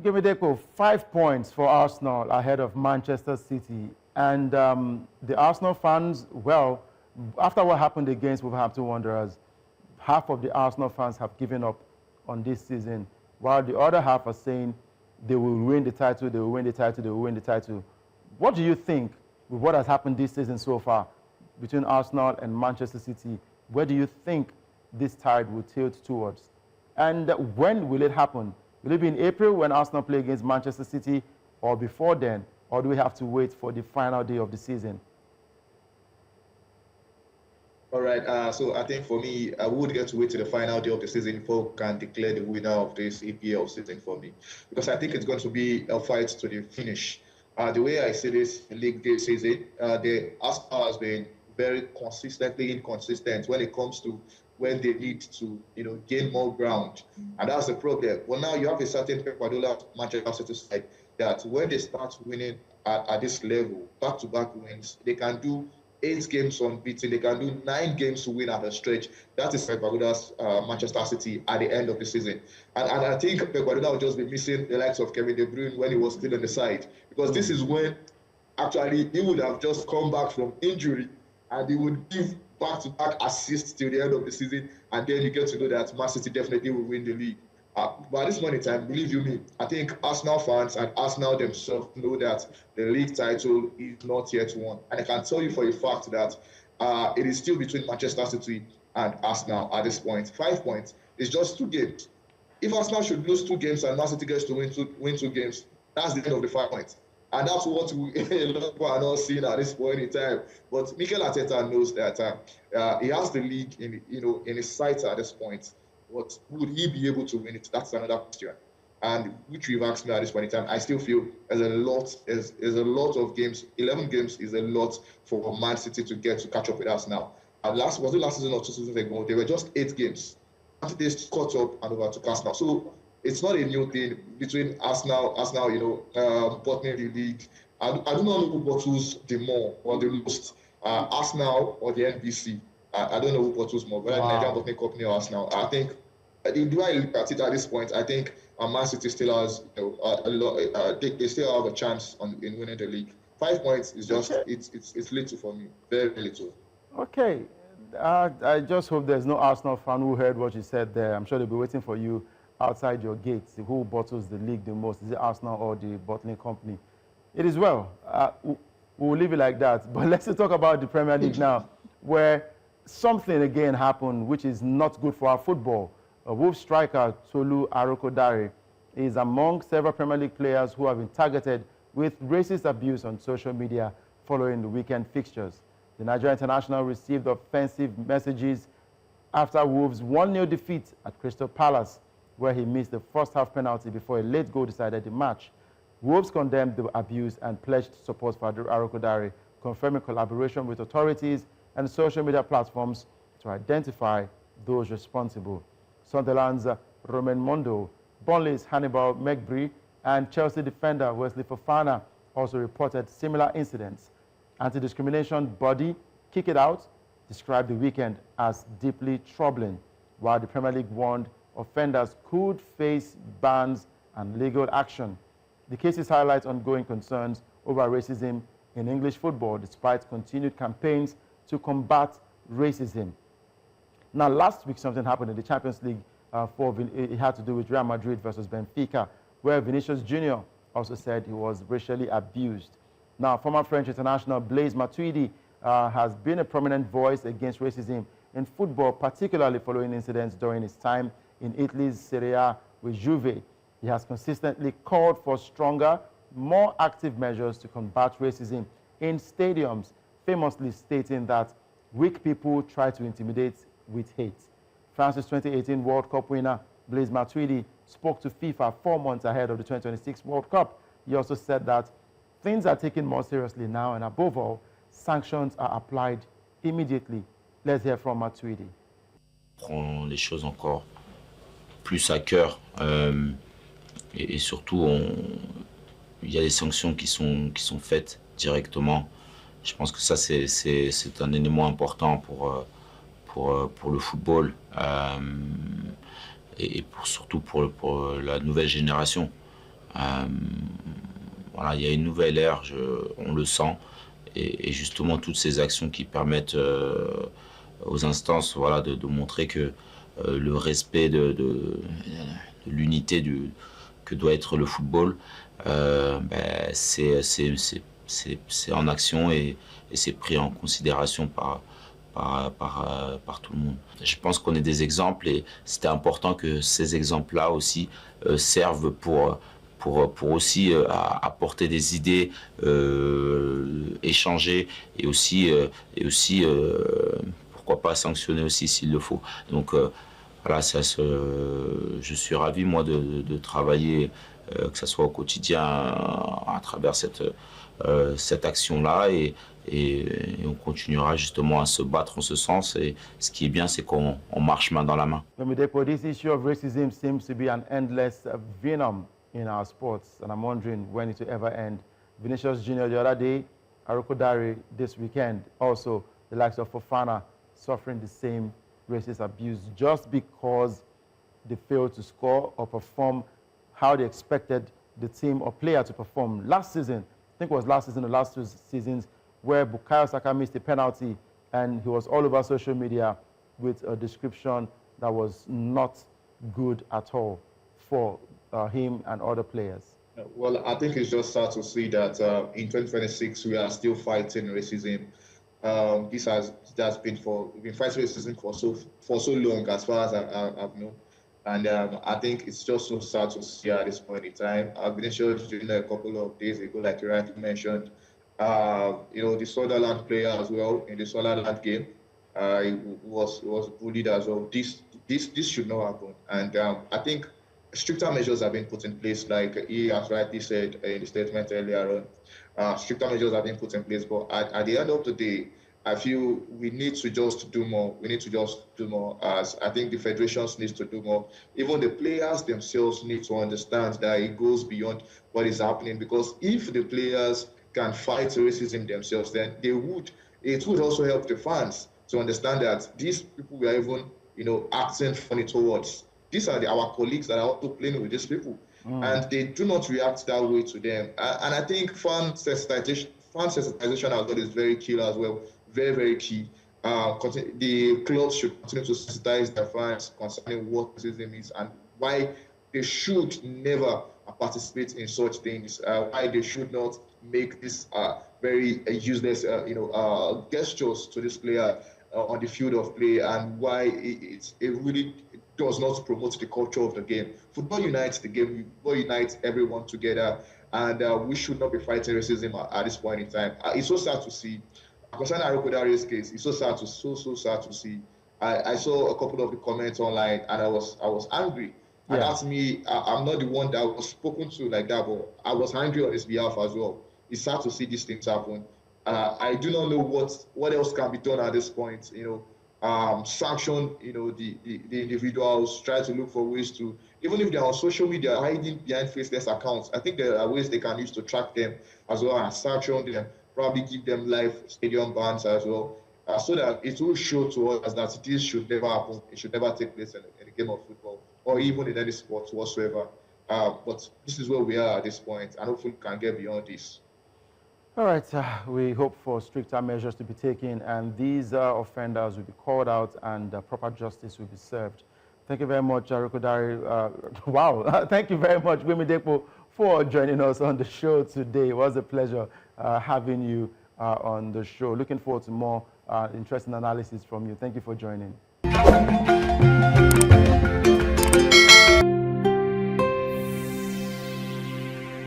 Gemedeko, 5 points for Arsenal ahead of Manchester City. And the Arsenal fans, well, after what happened against Wolverhampton Wanderers, half of the Arsenal fans have given up on this season, while the other half are saying they will win the title, they will win the title, they will win the title. What do you think with what has happened this season so far between Arsenal and Manchester City? Where do you think this tide will tilt towards? And when will it happen? Will it be in April when Arsenal play against Manchester City, or before then? Or do we have to wait for the final day of the season? All right, so I think for me, I would get to wait to the final day of the season before I can declare the winner of this EPL season for me. Because I think it's going to be a fight to the finish. The way I see this league this season, the Arsenal has been very consistently inconsistent when it comes to when they need to, gain more ground. And that's the problem. Well, now you have a certain Pep Guardiola Manchester City side that when they start winning at this level, back-to-back wins, they can do 8 games unbeaten. They can do 9 games to win at a stretch. That is Pep Guardiola's Manchester City at the end of the season. And I think Pep Guardiola will just be missing the likes of Kevin De Bruyne when he was still on the side. Because this is when actually he would have just come back from injury and he would give back-to-back assists till the end of the season. And then you get to know that Man City definitely will win the league. But at this point in time, believe you me, I think Arsenal fans and Arsenal themselves know that the league title is not yet won. And I can tell you for a fact that it is still between Manchester City and Arsenal at this point. 5 points is just 2 games. If Arsenal should lose 2 games and Man City gets to win 2 games, that's the end of the 5 points. And that's what a lot of people are not seeing at this point in time. But Mikel Arteta knows that he has the league in his sights at this point. But would he be able to win it? That's another question. And which you've asked me at this point in time, I still feel there's a lot of games. 11 games is a lot for Man City to catch up with us now. Was it last season or 2 seasons ago? They were just 8 games. They caught up and overtook Arsenal. So it's not a new thing between Arsenal, bottling the league. I do not know who bottles the more or the most, Arsenal or the NBC. I don't know who bottles more, whether Nigerian bottling company or Arsenal. I think, do I look at it at this point? I think Man City still has a lot. They still have a chance in winning the league. 5 points is just it's little for me, very little. Okay, I just hope there's no Arsenal fan who heard what you said there. I'm sure they'll be waiting for you outside your gates. Who bottles the league the most? Is it Arsenal or the bottling company? It is well. We'll leave it like that. But let's talk about the Premier League now, where something again happened which is not good for our football. Wolves striker Tolu Arokodare is among several Premier League players who have been targeted with racist abuse on social media following the weekend fixtures. The Nigerian international received offensive messages after Wolves' 1-0 defeat at Crystal Palace, where he missed the first half penalty before a late goal decided the match. Wolves condemned the abuse and pledged support for Arokodare, confirming collaboration with authorities and social media platforms to identify those responsible. Sunderland's Romain Mondo, Burnley's Hannibal Mejbri, and Chelsea defender Wesley Fofana also reported similar incidents. Anti-discrimination body Kick It Out described the weekend as deeply troubling, while the Premier League warned offenders could face bans and legal action. The cases highlight ongoing concerns over racism in English football, despite continued campaigns to combat racism. Now, last week something happened in the Champions League. It had to do with Real Madrid versus Benfica, where Vinicius Jr. also said he was racially abused. Now, former French international Blaise Matuidi has been a prominent voice against racism in football, particularly following incidents during his time in Italy's Serie A with Juve. He has consistently called for stronger, more active measures to combat racism in stadiums, famously stating that weak people try to intimidate with hate. France's 2018 World Cup winner Blaise Matuidi spoke to FIFA 4 months ahead of the 2026 World Cup. He also said that things are taken more seriously now, and above all, sanctions are applied immediately. Let's hear from Matuidi. Prend les choses encore plus à cœur et surtout il y a des sanctions qui sont faites directement. Je pense que ça c'est un élément important pour le football et surtout pour la nouvelle génération. Voilà, il y a une nouvelle ère, on le sent, et justement toutes ces actions qui permettent aux instances, voilà, de montrer que le respect de l'unité que doit être le football, c'est en action et c'est pris en considération par tout le monde. Je pense qu'on est des exemples et c'était important que ces exemples-là aussi servent pour aussi apporter des idées, échanger et aussi pourquoi pas sanctionner aussi s'il le faut. Donc voilà, je suis ravi moi de travailler, que ce soit au quotidien à travers cette action-là et on continuera justement à se battre en ce sens. Et ce qui est bien, c'est qu'on marche main dans la main. This issue of racism seems to be an endless venom in our sports, and I'm wondering when it will ever end. Vinicius Jr. the other day, Arokodare this weekend, also the likes of Fofana suffering the same racist abuse just because they failed to score or perform how they expected the team or player to perform. Last season, I think it was last season or last 2 seasons, where Bukayo Saka missed a penalty and he was all over social media with a description that was not good at all for him and other players. Well, I think it's just sad to see that in 2026 we are still fighting racism. This has been we've been fighting racism for so long, as far as I've known, and I think it's just so sad to see at this point in time. I've been sure during a couple of days ago, like you rightly mentioned, the Sunderland player as well in the Sunderland game, he was bullied as well. This should not happen, and I think stricter measures have been put in place, like he has rightly said in the statement earlier on. Stricter measures have been put in place, but at the end of the day, I feel we need to just do more. We need to just do more, as I think the federations need to do more. Even the players themselves need to understand that it goes beyond what is happening, because if the players can fight racism themselves, then it would also help the fans to understand that these people were even, acting funny towards. These are our colleagues that are also playing with these people, and they do not react that way to them. And I think fan sensitization as well is very key as well, very, very key. The clubs should continue to sensitize their fans concerning what racism is and why they should never participate in such things, why they should not make this very useless, gestures to this player on the field of play, and why it really does not promote the culture of the game. Football unites the game. Football unites everyone together, and we should not be fighting racism at this point in time. It's so sad to see. Concerning Arokodare's case, it's so sad to see. I saw a couple of the comments online, and I was angry. Yeah. And that's me. I'm not the one that was spoken to like that, but I was angry on his behalf as well. It's sad to see these things happen. I do not know what else can be done at this point. Sanction, the individuals, try to look for ways to, even if they're on social media hiding behind faceless accounts, I think there are ways they can use to track them as well as sanction them, probably give them live stadium bans as well, so that it will show to us that this should never happen. It should never take place in a game of football or even in any sport whatsoever. But this is where we are at this point, and hopefully we can get beyond this. All right, we hope for stricter measures to be taken, and these offenders will be called out and proper justice will be served. Thank you very much, Arokodare. Wow, thank you very much, Wimidepo, for joining us on the show today. It was a pleasure having you on the show. Looking forward to more interesting analysis from you. Thank you for joining.